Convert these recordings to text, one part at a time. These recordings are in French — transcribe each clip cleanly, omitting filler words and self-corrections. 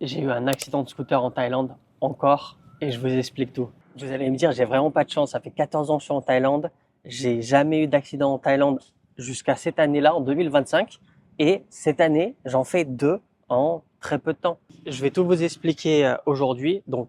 J'ai eu un accident de scooter en Thaïlande, encore, et je vous explique tout. Vous allez me dire, j'ai vraiment pas de chance, ça fait 14 ans que je suis en Thaïlande, j'ai jamais eu d'accident en Thaïlande jusqu'à cette année-là, en 2025, et cette année, j'en fais 2 en très peu de temps. Je vais tout vous expliquer aujourd'hui, donc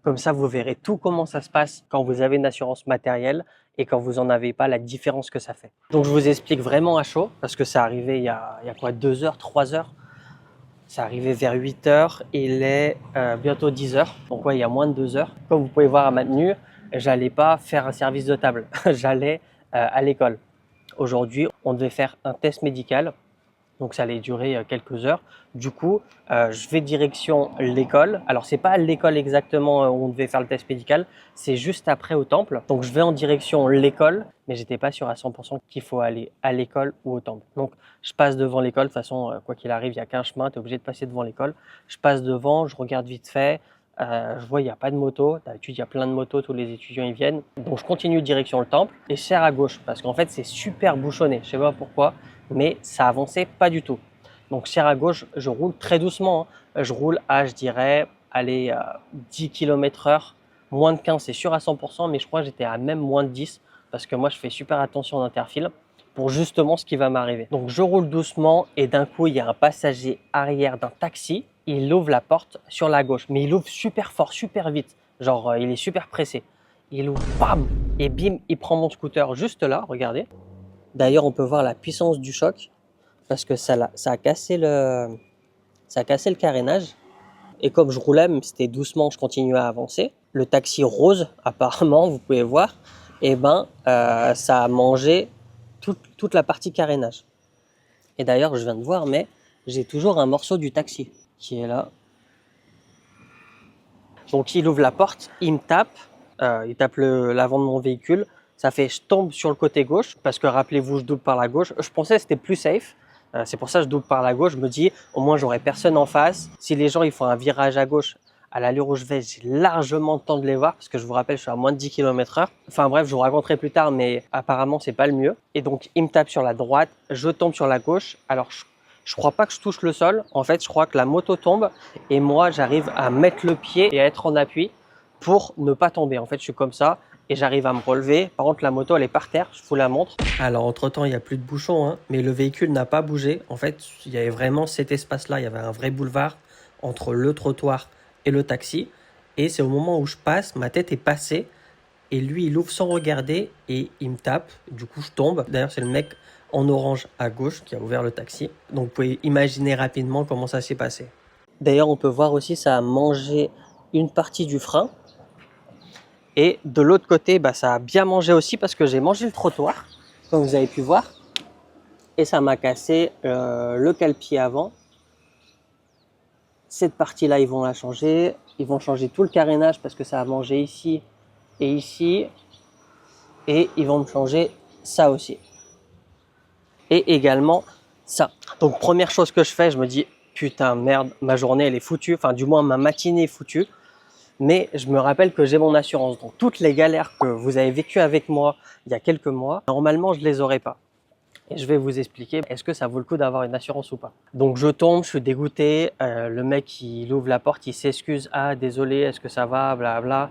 comme ça vous verrez tout comment ça se passe quand vous avez une assurance matérielle et quand vous en avez pas, la différence que ça fait. Donc je vous explique vraiment à chaud, parce que ça arrivé il y a quoi, 2 heures, 3 heures. C'est arrivé vers 8 heures, il est bientôt 10 heures, donc ouais, il y a moins de 2 heures. Comme vous pouvez voir à ma tenue, j'allais pas faire un service de table, j'allais à l'école. Aujourd'hui, on devait faire un test médical, donc ça allait durer quelques heures. Du coup, je vais direction l'école. Alors c'est pas à l'école exactement où on devait faire le test médical, c'est juste après au temple. Donc je vais en direction l'école, mais j'étais pas sûr à 100% qu'il faut aller à l'école ou au temple. Donc je passe devant l'école. De toute façon, quoi qu'il arrive, il y a qu'un chemin, tu es obligé de passer devant l'école. Je passe devant, je regarde vite fait. Je vois il n'y a pas de moto. D'habitude, il y a plein de motos, tous les étudiants y viennent. Donc je continue direction le temple et je serre à gauche parce qu'en fait c'est super bouchonné. Je sais pas pourquoi, mais ça avançait pas du tout. Donc serre à gauche, je roule très doucement, hein. Je roule à, je dirais, allez, 10 km/h, moins de 15, c'est sûr à 100%, mais je crois que j'étais à même moins de 10 parce que moi je fais super attention d'interfile pour justement ce qui va m'arriver. Donc je roule doucement et d'un coup il y a un passager arrière d'un taxi, il ouvre la porte sur la gauche, mais il ouvre super fort, super vite, genre il est super pressé. Il ouvre, bam, et bim, il prend mon scooter juste là, regardez. D'ailleurs, on peut voir la puissance du choc parce que ça a cassé le carénage. Et comme je roulais, même si c'était doucement, je continuais à avancer. Le taxi rose, apparemment, vous pouvez voir, ça a mangé toute la partie carénage. Et d'ailleurs, je viens de voir, mais j'ai toujours un morceau du taxi qui est là. Donc, il ouvre la porte, il tape l'avant de mon véhicule. Ça fait je tombe sur le côté gauche parce que rappelez-vous, je double par la gauche. Je pensais que c'était plus safe. C'est pour ça que je double par la gauche. Je me dis au moins j'aurai personne en face. Si les gens ils font un virage à gauche à l'allure où je vais, j'ai largement le temps de les voir parce que je vous rappelle, je suis à moins de 10 km/h. Enfin bref, je vous raconterai plus tard, mais apparemment c'est pas le mieux. Et donc il me tape sur la droite, je tombe sur la gauche. Alors je crois pas que je touche le sol. En fait, je crois que la moto tombe et moi j'arrive à mettre le pied et à être en appui pour ne pas tomber. En fait, je suis comme ça et j'arrive à me relever. Par contre, la moto, elle est par terre. Je vous la montre. Alors, entre-temps, il n'y a plus de bouchon, hein, mais le véhicule n'a pas bougé. En fait, il y avait vraiment cet espace-là. Il y avait un vrai boulevard entre le trottoir et le taxi. Et c'est au moment où je passe, ma tête est passée. Et lui, il ouvre sans regarder et il me tape. Du coup, je tombe. D'ailleurs, c'est le mec en orange à gauche qui a ouvert le taxi. Donc, vous pouvez imaginer rapidement comment ça s'est passé. D'ailleurs, on peut voir aussi, ça a mangé une partie du frein. Et de l'autre côté, ça a bien mangé aussi parce que j'ai mangé le trottoir, comme vous avez pu voir. Et ça m'a cassé le cale-pied avant. Cette partie-là, ils vont la changer. Ils vont changer tout le carénage parce que ça a mangé ici et ici. Et ils vont me changer ça aussi. Et également ça. Donc première chose que je fais, je me dis, putain merde, ma journée elle est foutue. Enfin du moins ma matinée est foutue. Mais je me rappelle que j'ai mon assurance. Donc toutes les galères que vous avez vécues avec moi il y a quelques mois, normalement je les aurais pas. Et je vais vous expliquer, est-ce que ça vaut le coup d'avoir une assurance ou pas. Donc je tombe, je suis dégoûté, le mec il ouvre la porte, il s'excuse, ah désolé, est-ce que ça va, blabla.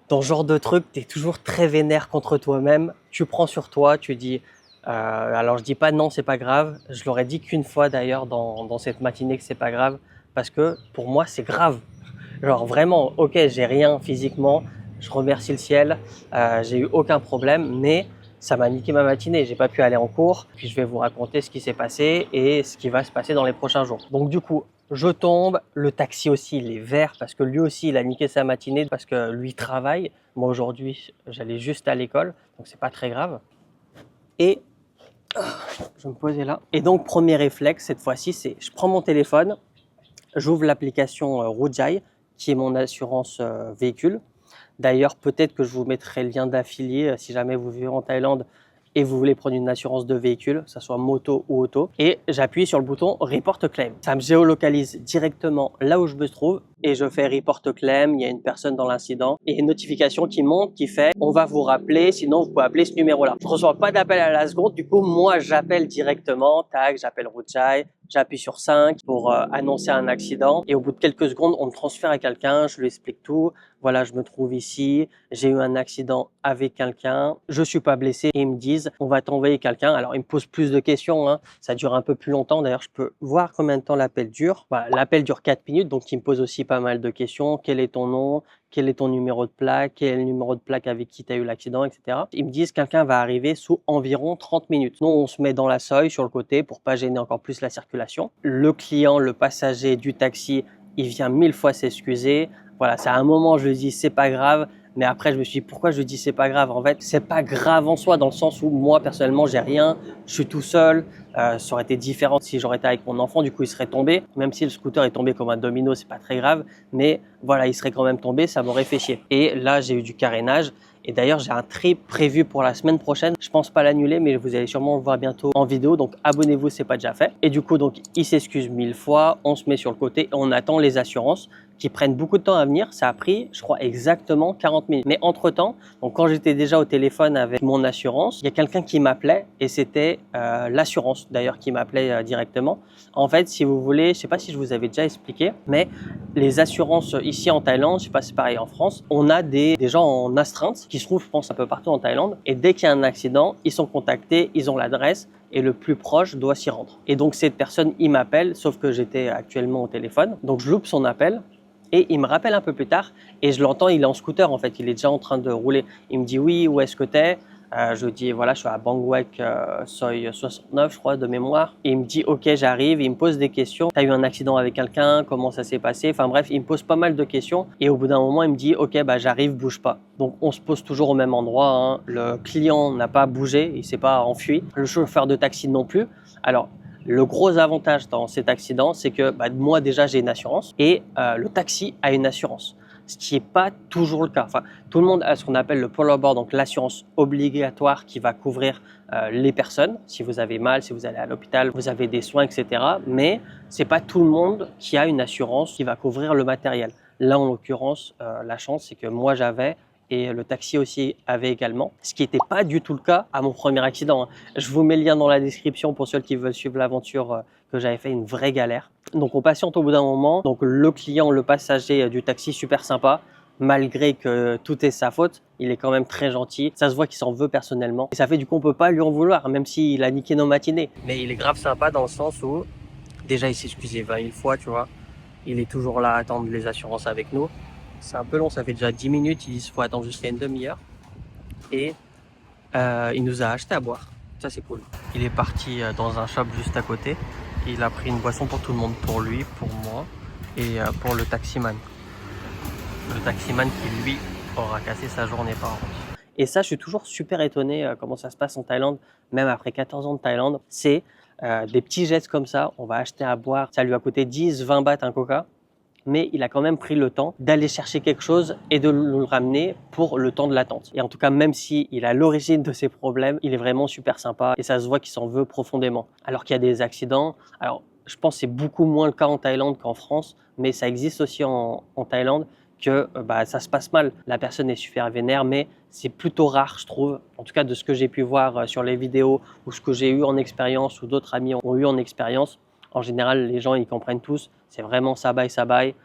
Dans ce genre de truc, tu es toujours très vénère contre toi-même, tu prends sur toi, tu dis, alors je dis pas non, c'est pas grave, je l'aurais dit qu'une fois d'ailleurs dans cette matinée que c'est pas grave, parce que pour moi c'est grave. Genre vraiment, ok, j'ai rien physiquement, je remercie le ciel, j'ai eu aucun problème, mais ça m'a niqué ma matinée, j'ai pas pu aller en cours. Puis je vais vous raconter ce qui s'est passé et ce qui va se passer dans les prochains jours. Donc du coup, je tombe, le taxi aussi il est vert parce que lui aussi il a niqué sa matinée parce que lui travaille. Moi aujourd'hui, j'allais juste à l'école, donc c'est pas très grave. Et je vais me poser là. Et donc premier réflexe cette fois-ci, c'est je prends mon téléphone, j'ouvre l'application Rujai, qui est mon assurance véhicule. D'ailleurs, peut-être que je vous mettrai le lien d'affilié si jamais vous vivez en Thaïlande et vous voulez prendre une assurance de véhicule, que ce soit moto ou auto. Et j'appuie sur le bouton Report Claim. Ça me géolocalise directement là où je me trouve et je fais Report Claim. Il y a une personne dans l'incident et une notification qui monte qui fait on va vous rappeler, sinon vous pouvez appeler ce numéro-là. Je ne reçois pas d'appel à la seconde. Du coup, moi, j'appelle directement. Tac, j'appelle Rujai. j'appuie sur 5 pour annoncer un accident et au bout de quelques secondes, on me transfère à quelqu'un, je lui explique tout. Voilà, je me trouve ici, j'ai eu un accident avec quelqu'un, je suis pas blessé et ils me disent on va t'envoyer quelqu'un. Alors ils me posent plus de questions, hein. Ça dure un peu plus longtemps. D'ailleurs, je peux voir combien de temps l'appel dure. Voilà, l'appel dure 4 minutes, donc ils me posent aussi pas mal de questions. Quel est ton nom? Quel est ton numéro de plaque? Quel est le numéro de plaque avec qui tu as eu l'accident, etc. Ils me disent quelqu'un va arriver sous environ 30 minutes. Nous, on se met dans la seuil sur le côté pour pas gêner encore plus la circulation. Le client, le passager du taxi, il vient 1000 fois s'excuser. Voilà, c'est à un moment, je lui dis c'est pas grave, mais après, je me suis dit pourquoi je lui dis c'est pas grave. En fait, c'est pas grave en soi, dans le sens où moi, personnellement, j'ai rien, je suis tout seul. Ça aurait été différent si j'aurais été avec mon enfant, du coup, il serait tombé. Même si le scooter est tombé comme un domino, c'est pas très grave, mais voilà, il serait quand même tombé, ça m'aurait fait chier. Et là, j'ai eu du carénage. Et d'ailleurs, j'ai un trip prévu pour la semaine prochaine. Je pense pas l'annuler, mais vous allez sûrement le voir bientôt en vidéo. Donc, abonnez-vous, c'est pas déjà fait. Et du coup, donc, il s'excuse 1000 fois. On se met sur le côté et on attend les assurances qui prennent beaucoup de temps à venir. Ça a pris, je crois, exactement 40 minutes. Mais entre-temps, donc quand j'étais déjà au téléphone avec mon assurance, il y a quelqu'un qui m'appelait et c'était l'assurance d'ailleurs qui m'appelait directement. En fait, si vous voulez, je sais pas si je vous avais déjà expliqué, mais les assurances ici en Thaïlande, je sais pas si c'est pareil en France, on a des gens en astreinte qui se trouvent, je pense, un peu partout en Thaïlande. Et dès qu'il y a un accident, ils sont contactés, ils ont l'adresse et le plus proche doit s'y rendre. Et donc cette personne, il m'appelle, sauf que j'étais actuellement au téléphone. Donc je loupe son appel. Et il me rappelle un peu plus tard et je l'entends, il est en scooter en fait, il est déjà en train de rouler. Il me dit oui, où est-ce que t'es? Je lui dis voilà, je suis à Bangwek, Soi 69 je crois de mémoire. Et il me dit ok, j'arrive, il me pose des questions. T'as eu un accident avec quelqu'un? Comment ça s'est passé? Enfin bref, il me pose pas mal de questions et au bout d'un moment il me dit ok, bah j'arrive, bouge pas. Donc on se pose toujours au même endroit, hein. Le client n'a pas bougé, il s'est pas enfui. Le chauffeur de taxi non plus. Alors le gros avantage dans cet accident, c'est que moi déjà j'ai une assurance et le taxi a une assurance, ce qui n'est pas toujours le cas. Enfin, tout le monde a ce qu'on appelle le Polar Board, donc l'assurance obligatoire qui va couvrir les personnes. Si vous avez mal, si vous allez à l'hôpital, vous avez des soins, etc. Mais c'est pas tout le monde qui a une assurance qui va couvrir le matériel. Là, en l'occurrence, la chance, c'est que moi j'avais et le taxi aussi avait également, ce qui n'était pas du tout le cas à mon premier accident, hein. Je vous mets le lien dans la description pour ceux qui veulent suivre l'aventure que j'avais fait, une vraie galère. Donc on patiente au bout d'un moment, donc le client, le passager du taxi, super sympa, malgré que tout est sa faute, il est quand même très gentil, ça se voit qu'il s'en veut personnellement, et ça fait du coup on peut pas lui en vouloir, même s'il a niqué nos matinées. Mais il est grave sympa dans le sens où, déjà il s'est excusé 20 000 fois, tu vois, il est toujours là à attendre les assurances avec nous. C'est un peu long, ça fait déjà 10 minutes, ils disent qu'il faut attendre jusqu'à une demi-heure. Et il nous a acheté à boire, ça c'est cool. Il est parti dans un shop juste à côté. Il a pris une boisson pour tout le monde, pour lui, pour moi et pour le taximan. Le taximan qui lui aura cassé sa journée par contre. Et ça, je suis toujours super étonné comment ça se passe en Thaïlande, même après 14 ans de Thaïlande. C'est des petits gestes comme ça, on va acheter à boire, ça lui a coûté 10-20 bahts un coca. Mais il a quand même pris le temps d'aller chercher quelque chose et de le ramener pour le temps de l'attente. Et en tout cas, même s'il a l'origine de ces problèmes, il est vraiment super sympa et ça se voit qu'il s'en veut profondément. Alors qu'il y a des accidents, alors je pense que c'est beaucoup moins le cas en Thaïlande qu'en France, mais ça existe aussi en Thaïlande que ça se passe mal. La personne est super vénère, mais c'est plutôt rare, je trouve. En tout cas, de ce que j'ai pu voir sur les vidéos ou ce que j'ai eu en expérience ou d'autres amis ont eu en expérience. En général, les gens, ils comprennent tous. C'est vraiment ça baille.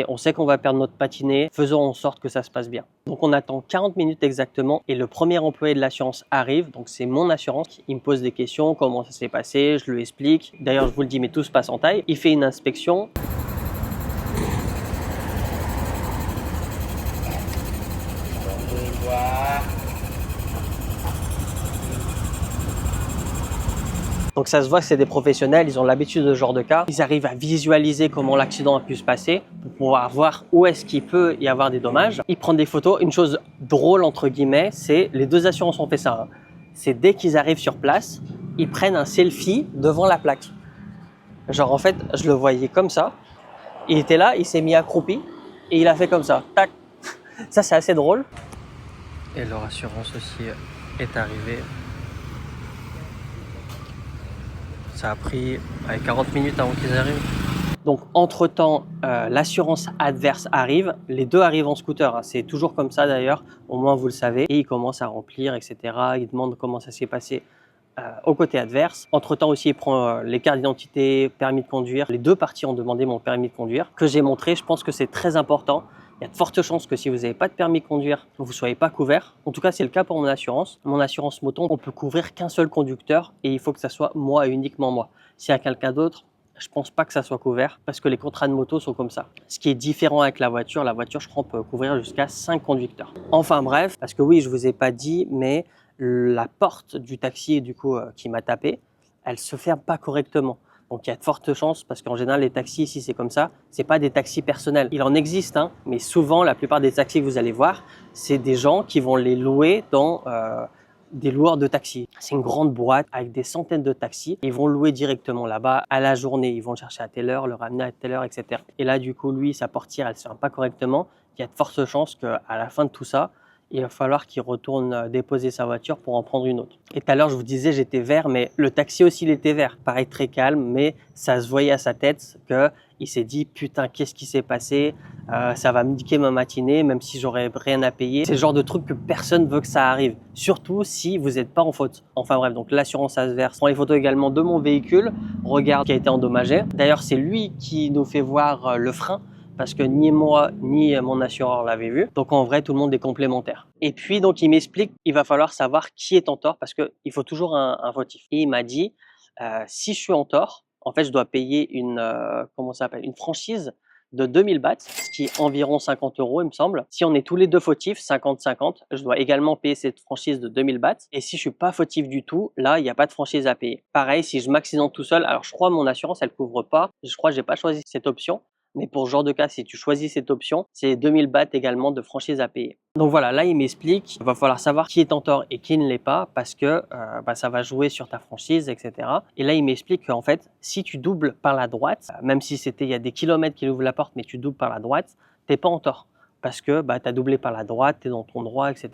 On sait qu'on va perdre notre patiné. Faisons en sorte que ça se passe bien. Donc, on attend 40 minutes exactement et le premier employé de l'assurance arrive. Donc, c'est mon assurance. Il me pose des questions. Comment ça s'est passé? Je lui explique. D'ailleurs, je vous le dis, mais tout se passe en Thaï. Il fait une inspection. Donc ça se voit que c'est des professionnels, ils ont l'habitude de ce genre de cas. Ils arrivent à visualiser comment l'accident a pu se passer pour pouvoir voir où est-ce qu'il peut y avoir des dommages. Ils prennent des photos. Une chose drôle entre guillemets, c'est les deux assurances ont fait ça, hein. C'est dès qu'ils arrivent sur place, ils prennent un selfie devant la plaque. Genre en fait, je le voyais comme ça. Il était là, il s'est mis accroupi et il a fait comme ça. Tac. Ça c'est assez drôle. Et leur assurance aussi est arrivée. Ça a pris 40 minutes avant qu'ils arrivent. Donc, entre-temps, l'assurance adverse arrive. Les deux arrivent en scooter, hein. C'est toujours comme ça d'ailleurs. Au moins, vous le savez. Et ils commencent à remplir, etc. Ils demandent comment ça s'est passé au côté adverse. Entre-temps aussi, il prend les cartes d'identité, permis de conduire. Les deux parties ont demandé mon permis de conduire que j'ai montré. Je pense que c'est très important. Il y a de fortes chances que si vous n'avez pas de permis de conduire, vous ne soyez pas couvert. En tout cas, c'est le cas pour mon assurance. Mon assurance moto, on peut couvrir qu'un seul conducteur et il faut que ça soit moi et uniquement moi. S'il y a quelqu'un d'autre, je pense pas que ça soit couvert parce que les contrats de moto sont comme ça. Ce qui est différent avec la voiture, je crois, on peut couvrir jusqu'à 5 conducteurs. Enfin bref, parce que oui, je vous ai pas dit, mais la porte du taxi du coup qui m'a tapé, elle se ferme pas correctement. Donc il y a de fortes chances, parce qu'en général les taxis ici c'est comme ça, c'est pas des taxis personnels. Il en existe, hein, mais souvent la plupart des taxis que vous allez voir, c'est des gens qui vont les louer dans des loueurs de taxis. C'est une grande boîte avec des centaines de taxis. Ils vont louer directement là-bas à la journée. Ils vont le chercher à telle heure, le ramener à telle heure, etc. Et là du coup lui, sa portière elle se ferme pas correctement. Il y a de fortes chances qu'à la fin de tout ça, il va falloir qu'il retourne déposer sa voiture pour en prendre une autre. Et tout à l'heure, je vous disais, j'étais vert, mais le taxi aussi, il était vert. Pareil, très calme, mais ça se voyait à sa tête qu'il s'est dit, putain, qu'est-ce qui s'est passé? Ça va me niquer ma matinée, même si j'aurais rien à payer. C'est le genre de truc que personne veut que ça arrive. Surtout si vous n'êtes pas en faute. Enfin bref, donc l'assurance adverse prend les photos également de mon véhicule, regarde qui a été endommagé. D'ailleurs, c'est lui qui nous fait voir le frein, parce que ni moi ni mon assureur l'avaient vu. Donc en vrai, tout le monde est complémentaire. Et puis donc il m'explique, il va falloir savoir qui est en tort parce qu'il faut toujours un fautif. Et il m'a dit, si je suis en tort, en fait je dois payer une une franchise de 2000 bahts, ce qui est environ 50 €, il me semble. Si on est tous les deux fautifs, 50-50, je dois également payer cette franchise de 2000 bahts. Et si je suis pas fautif du tout, là, il n'y a pas de franchise à payer. Pareil, si je m'accidente tout seul, alors je crois mon assurance, elle couvre pas. Je crois que j'ai pas choisi cette option. Mais pour ce genre de cas, si tu choisis cette option, c'est 2000 bahts également de franchise à payer. Donc voilà, là il m'explique, il va falloir savoir qui est en tort et qui ne l'est pas parce que ça va jouer sur ta franchise, etc. Et là il m'explique qu'en fait, si tu doubles par la droite, même si il y a des kilomètres qu'il ouvre la porte, mais tu doubles par la droite, t'es pas en tort parce que tu as doublé par la droite, tu es dans ton droit, etc.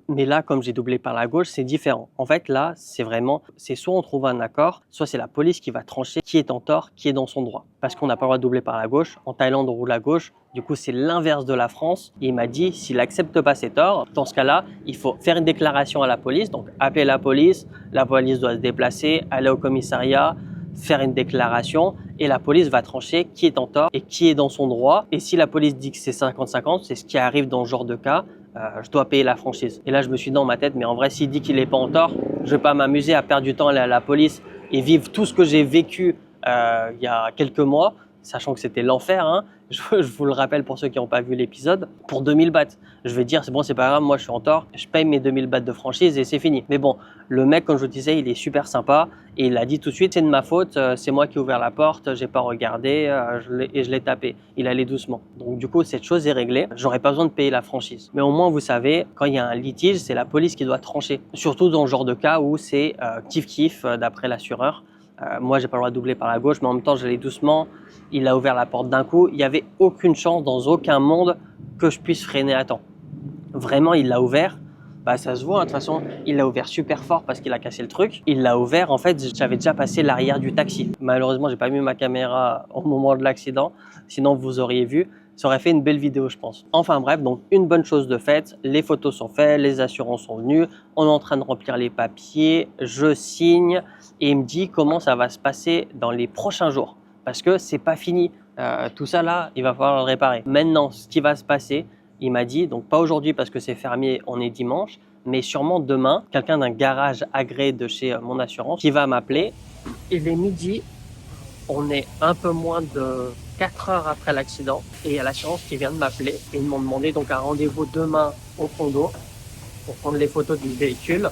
Mais là, comme j'ai doublé par la gauche, c'est différent. En fait, là, c'est soit on trouve un accord, soit c'est la police qui va trancher qui est en tort, qui est dans son droit. Parce qu'on n'a pas le droit de doubler par la gauche. En Thaïlande, on roule à gauche. Du coup, c'est l'inverse de la France. Et il m'a dit, s'il accepte pas ses torts, dans ce cas-là, il faut faire une déclaration à la police. Donc, appeler la police doit se déplacer, aller au commissariat, faire une déclaration et la police va trancher qui est en tort et qui est dans son droit. Et si la police dit que c'est 50-50, c'est ce qui arrive dans ce genre de cas, je dois payer la franchise. Et là, je me suis dit dans ma tête, mais en vrai, s'il dit qu'il n'est pas en tort, je vais pas m'amuser à perdre du temps à aller à la police et vivre tout ce que j'ai vécu il y a quelques mois, sachant que c'était l'enfer, hein. Je vous le rappelle pour ceux qui n'ont pas vu l'épisode, pour 2000 bahts. Je vais dire, c'est bon, c'est pas grave, moi je suis en tort, je paye mes 2000 bahts de franchise et c'est fini. Mais bon, le mec, comme je vous disais, il est super sympa et il a dit tout de suite, c'est de ma faute, c'est moi qui ai ouvert la porte, j'ai pas regardé et je l'ai tapé. Il allait doucement. Donc du coup, cette chose est réglée, j'aurais pas besoin de payer la franchise. Mais au moins, vous savez, quand il y a un litige, c'est la police qui doit trancher. Surtout dans le genre de cas où c'est kiff-kiff d'après l'assureur. Moi, j'ai pas le droit de doubler par la gauche, mais en même temps, j'allais doucement. Il a ouvert la porte d'un coup. Il n'y avait aucune chance dans aucun monde que je puisse freiner à temps. Vraiment, il l'a ouvert. Ça se voit, hein, de toute façon, il l'a ouvert super fort parce qu'il a cassé le truc. Il l'a ouvert, en fait, j'avais déjà passé l'arrière du taxi. Malheureusement, j'ai pas mis ma caméra au moment de l'accident. Sinon, vous auriez vu. Ça aurait fait une belle vidéo, je pense. Enfin bref, donc une bonne chose de faite. Les photos sont faites, les assurances sont venues. On est en train de remplir les papiers. Je signe et il me dit comment ça va se passer dans les prochains jours. Parce que c'est pas fini. Tout ça là, il va falloir le réparer. Maintenant, ce qui va se passer, il m'a dit, donc pas aujourd'hui parce que c'est fermé, on est dimanche, mais sûrement demain, quelqu'un d'un garage agréé de chez mon assurance qui va m'appeler. Il est midi, on est un peu moins de 4 heures après l'accident et il y a l'assurance qui vient de m'appeler et ils m'ont demandé donc un rendez-vous demain au condo pour prendre les photos du véhicule.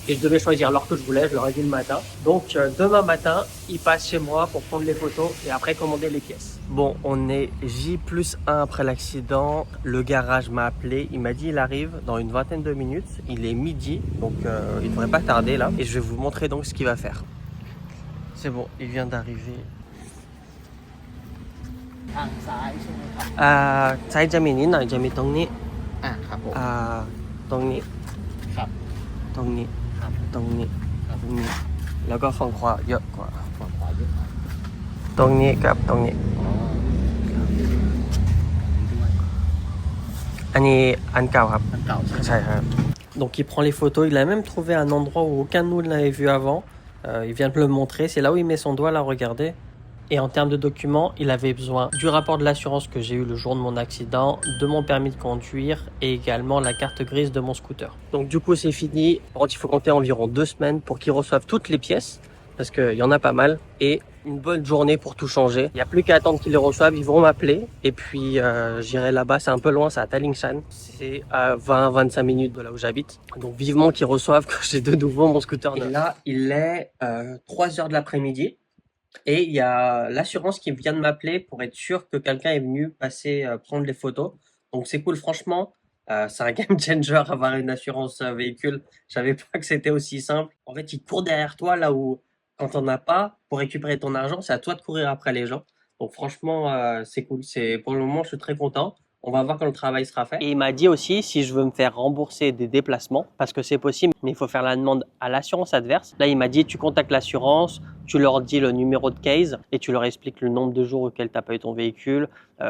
Et je devais choisir l'heure que je voulais, je leur ai dit le matin. Donc demain matin, ils passent chez moi pour prendre les photos et après commander les pièces. Bon, on est J+1 après l'accident. Le garage m'a appelé, il m'a dit il arrive dans une vingtaine de minutes. Il est midi, donc il ne devrait pas tarder là. Et je vais vous montrer donc ce qu'il va faire. C'est bon, il vient d'arriver. ทางซ้ายใช่ไหมครับ ใช้จะมีนิดหน่อยจะมีตรงนี้ ครับผม ตรงนี้ ครับ ตรงนี้ ครับ ตรงนี้ ครับ ตรงนี้แล้วก็ฝั่งขวาเยอะกว่า ฝั่งขวาเยอะกว่า ตรงนี้กับตรงนี้ อ๋อครับด้วย อันนี้อันเก่าครับ อันเก่าใช่ไหม ใช่ครับ Donc il prend les photos, il a même trouvé un endroit où aucun de nous ne l'avait vu avant. Il vient de me le montrer, c'est là où il met son doigt là, regardez. Et en termes de documents, il avait besoin du rapport de l'assurance que j'ai eu le jour de mon accident, de mon permis de conduire et également la carte grise de mon scooter. Donc du coup c'est fini. Par contre, il faut compter environ 2 semaines pour qu'ils reçoivent toutes les pièces parce qu'il y en a pas mal et une bonne journée pour tout changer. Il n'y a plus qu'à attendre qu'ils les reçoivent, ils vont m'appeler et puis j'irai là-bas, c'est un peu loin, c'est à Tallingshan. C'est à 20-25 minutes de là où j'habite. Donc vivement qu'ils reçoivent que j'ai de nouveau mon scooter. Et là, il est 3 heures de l'après-midi. Et il y a l'assurance qui vient de m'appeler pour être sûr que quelqu'un est venu passer prendre les photos. Donc c'est cool, franchement. C'est un game changer avoir une assurance véhicule. Je savais pas que c'était aussi simple. En fait, il court derrière toi là où quand on n'a pas pour récupérer ton argent, c'est à toi de courir après les gens. Donc franchement, c'est cool. C'est pour le moment, je suis très content. On va voir quand le travail sera fait. Et il m'a dit aussi si je veux me faire rembourser des déplacements, parce que c'est possible, mais il faut faire la demande à l'assurance adverse. Là, il m'a dit tu contactes l'assurance, tu leur dis le numéro de case et tu leur expliques le nombre de jours auquel tu n'as pas eu ton véhicule,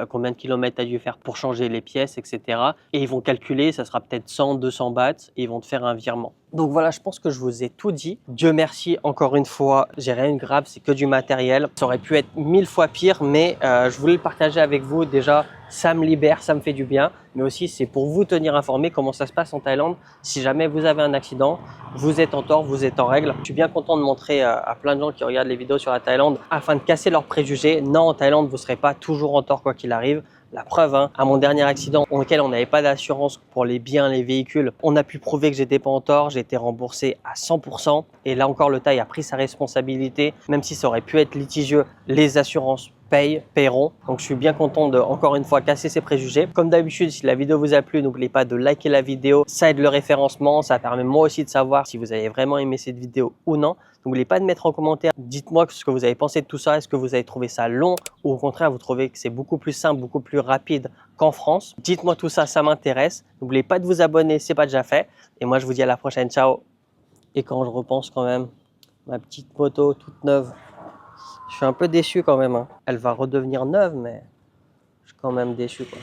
combien de kilomètres tu as dû faire pour changer les pièces, etc. Et ils vont calculer, ça sera peut-être 100, 200 bahts et ils vont te faire un virement. Donc voilà, je pense que je vous ai tout dit. Dieu merci, encore une fois, j'ai rien de grave, c'est que du matériel. Ça aurait pu être 1000 fois pire, mais je voulais le partager avec vous. Déjà, ça me libère, ça me fait du bien, mais aussi c'est pour vous tenir informé comment ça se passe en Thaïlande. Si jamais vous avez un accident, vous êtes en tort, vous êtes en règle. Je suis bien content de montrer à plein de gens qui regardent les vidéos sur la Thaïlande afin de casser leurs préjugés. Non, en Thaïlande, vous ne serez pas toujours en tort quoi qu'il arrive. La preuve, hein, à mon dernier accident auquel on n'avait pas d'assurance pour les biens, les véhicules, on a pu prouver que j'étais pas en tort, j'ai été remboursé à 100%. Et là encore, le Thaï a pris sa responsabilité, même si ça aurait pu être litigieux, les assurances paieront. Donc je suis bien content de, encore une fois, casser ces préjugés. Comme d'habitude, si la vidéo vous a plu, n'oubliez pas de liker la vidéo, ça aide le référencement, ça permet moi aussi de savoir si vous avez vraiment aimé cette vidéo ou non. N'oubliez pas de mettre en commentaire, dites-moi ce que vous avez pensé de tout ça, est-ce que vous avez trouvé ça long ou au contraire vous trouvez que c'est beaucoup plus simple, beaucoup plus rapide qu'en France. Dites-moi tout ça, ça m'intéresse. N'oubliez pas de vous abonner, c'est pas déjà fait. Et moi je vous dis à la prochaine, ciao. Et quand je repense quand même, ma petite moto toute neuve, je suis un peu déçu quand même, hein. Elle va redevenir neuve, mais je suis quand même déçu quoi.